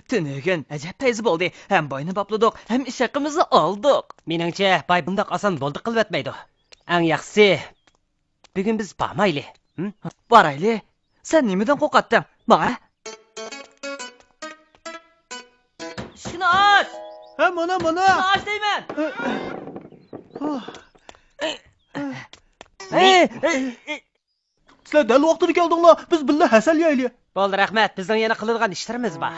Tünügün acayip teyze oldu. Hem boynu bapladık hem iş hakkımızı aldık. Meningcha, bay bundaq oson bo'ldi qilib o'tmaydi. Eng yaxshisi, bugun biz bormayli. Barayli, sen nimadan qo'rqatding? Bana. Ishni och! Ha, mana. Och deyman. Sizlar dal vaqtida keldinglar. Biz billa hasal yeyli. Bo'ldi, rahmat. Bizning yana qiladigan ishlarimiz bor.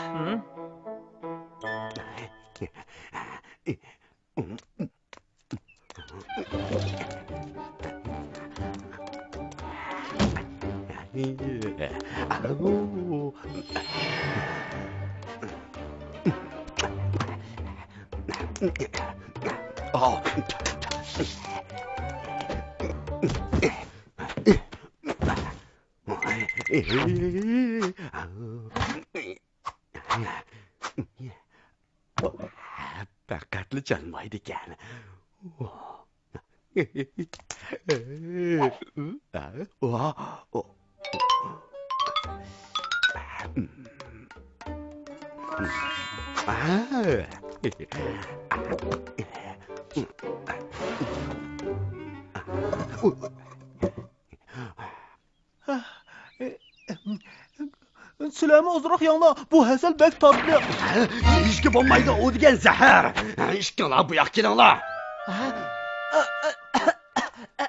Diqqatli chalmaydi ekan. Sizlarmi ozroq yanglar. Bu hasal bek tatlı. Ishga bo'lmaydi, u degan zahar. Ishqinglar bu yoqqa kelinglar.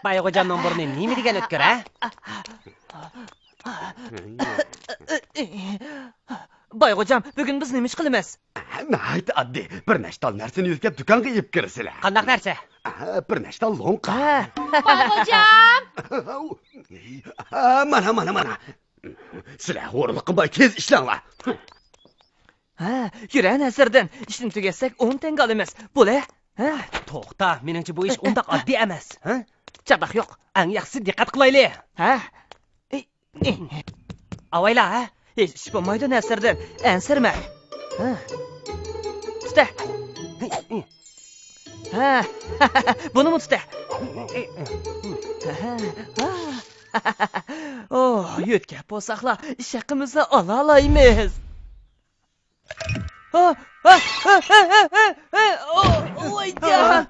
Bayxo'jamning burni nima degan o'tkir, ha? Bayxo'jam, bugun biz nima ish qilamiz? Nayt oddiy, bir nechta narsani yuzlab do'konga yeb kirsizlar. Qandaq narsa? Bir nechta lonqa. Bayxo'jam! Mana. Sizlar o'rliq qilmay tez ishlanglar. Yura Nasirdan, ishni tugatsak 10 tanga olamiz. Bo'la? To'xta, meningcha bu ish undaq oddiy emas, ha? Chaqdaq yo'q. Eng yaxshisi diqqat qilaylik. Avayla, ha? Ish bo'lmaydi Nasirdan. Ansirma. Tuta. Buni tuta. Yo'tkab bo'lsaqlar, ish haqimizni ola olamiz. Voyjon.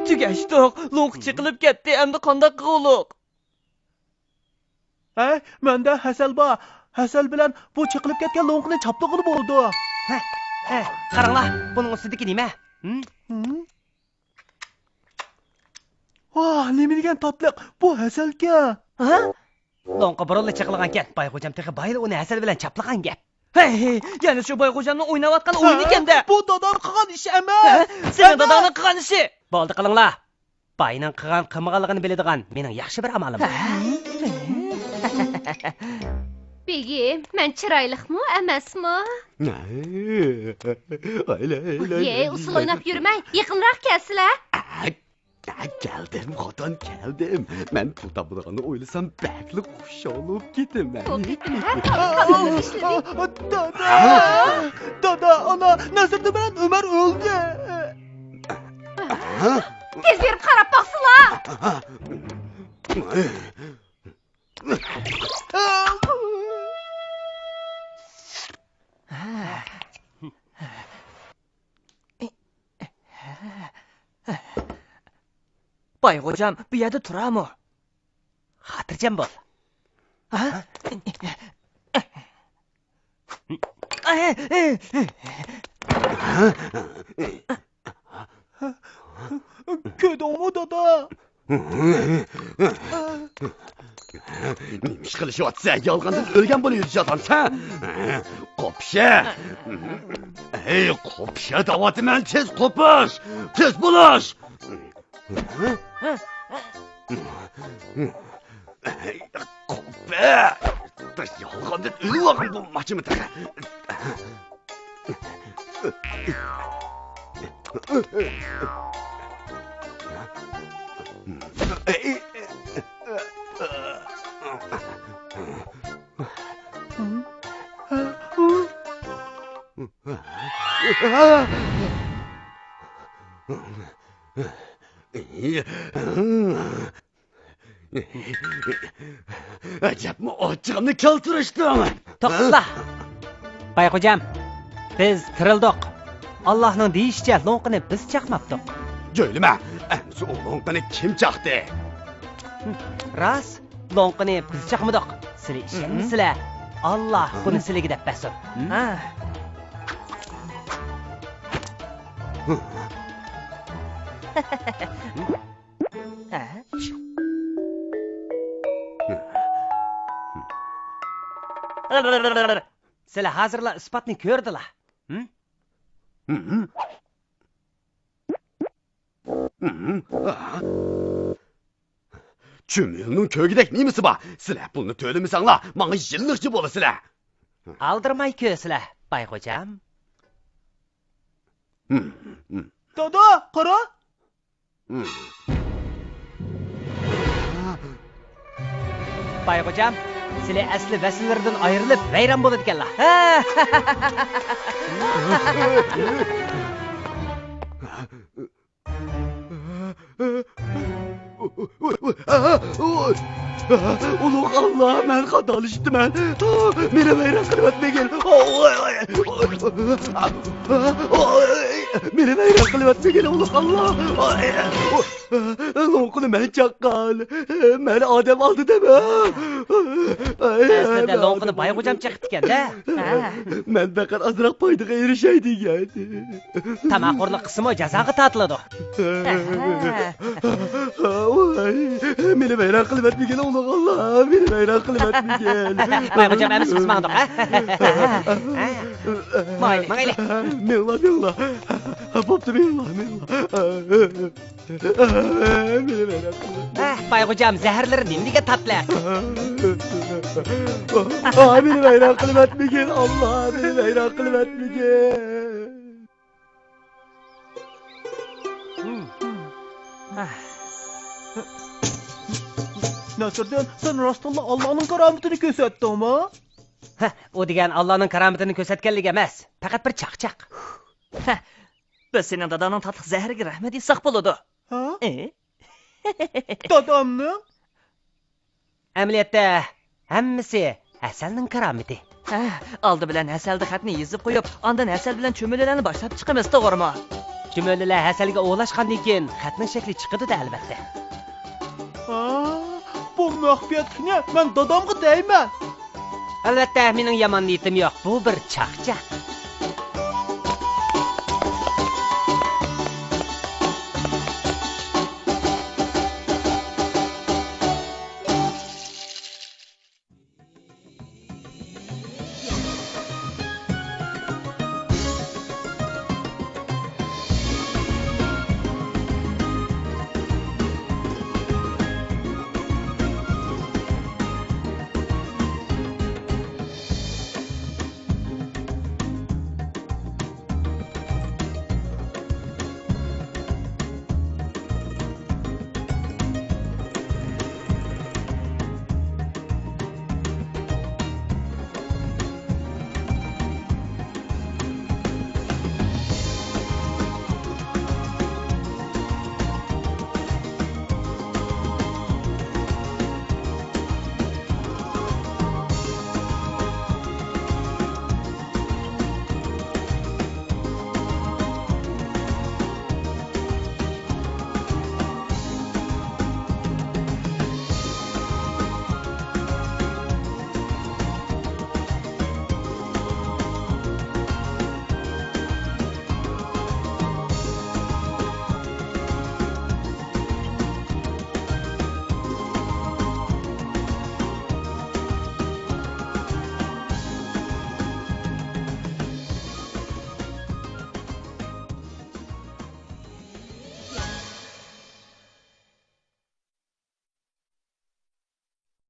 Tugashdiq, lo'qchi qilib ketdi, endi qanday qildik? Menda hasal bor. Hasal bilan bu chiqilib ketgan lo'nqni chapda qilib bo'ldi. Qaranglar, buning ustidagi nima? Nima degan tatliq? Bu hasalga. Lo'nqa burilib chiqilgan ekan. Bayxo'jam texa bayli uni hasal bilan chaplagan gap. Yana shu Bayxo'jamning o'ynayotgan o'yin ekanda. Bu dodam qilgan ish emas. Sen dodamning qilgan ishi. Bo'ldi, qilinglar. Bayning qilgan qilmaganligini biladigan mening yaxshi bir amalim bor. Begim, men chiroyliqmi, emasmi? Usul o'ynab yurmang, yaqinroq kelsizlar. Keldim, xotin, keldim. Men pulda bo'lganini o'ylasam, bakli xush olib ketaman. Dada, ana, Nasirda bilan Umar o'ldi. Tez berib qarab boqsizlar. Bayxo'jam, bu yerda turami? Xotirjam bo'l. Ko'rdingmi, dada? Nima ish qilishyapsa? Yolg'ondan o'lgan bo'lib yurishasan sen. Qopsha. Ey, qopsha da'vatiman, tez qopish. Tez bo'lish. Qoppa. Yolg'ondan o'lgan bo'lmoqchimi taqa? Ajabmi ochig'imni keltirishdimi? To'xta. Bayxo'jam, biz tirildik. Allohning deyishicha lo'nqini biz chaqmabdik. Jo'ylima, amsi o'g'lonqani kim chaqdi? Ras, lo'nqini biz chaqmadik. Sizlar ishonmasizlar. Alloh buni sizlarga deb bersin. Ha. Ha. Sizlar hozirlar isbotni ko'rdilar. Chumilning ko'gidek nimasi bor? Sizlar pulni to'lamasanglar, menga yillikchi bo'lasizlar. Aldirmay ko'sizlar, Bayxo'jam. Dada, qara. Bayxo'jam, sizlar asli vasillardan ayrilib vayron bo'ladiganlar. Ulug' Allah, men xatolashibman. Meni vayron qilib o'tmagin. Meni vayron qilib o'tmagin, ulug' Allah. Lo'nqini men chaqqan. Men odam oldidami? Aslida lo'nqini Bayxo'jam chaqdi ekan-da. Men faqat ozroq foydaga erishay degan. Tamaqurlik qismi jazoga tortiladi. Meni vayron qilib o'tmagin, ulug' Allah. Meni vayron qilib o'tmagin. Bayxo'jam emas qismandiq, ha? Mayli. Milla. Bo'pti, milla. Meni vayron qilib. Bayxo'jam zaharlari nimga tatlaq? Meni vayron qilib o'tmagin, Allah. Meni vayron qilib o'tmagin. Nasırdan, sen rastalla Allah'ın kerametini ko'rsatdingmi? O degan Allohning karomatini ko'rsatganligi emas, faqat bir chaqchaq. Biz sening dadaning tatliq zahriga rahmat desak bo'ladi. Ha? E? Dadamni? Amaliyotda hammasi asalning karomati. Ha, oldi bilan hasalda xatni yozib qo'yib, ondan hasal bilan cho'milalarni boshlab chiqamiz, to'g'rimi? Cho'milalar hasalga o'lashgandan keyin xatning shakli chiqadi-da albatta. Bu maxfiyatlikni men dadamga deyman. Albatta, mening yomon niyatim yo'q. Bu bir chaqchaq.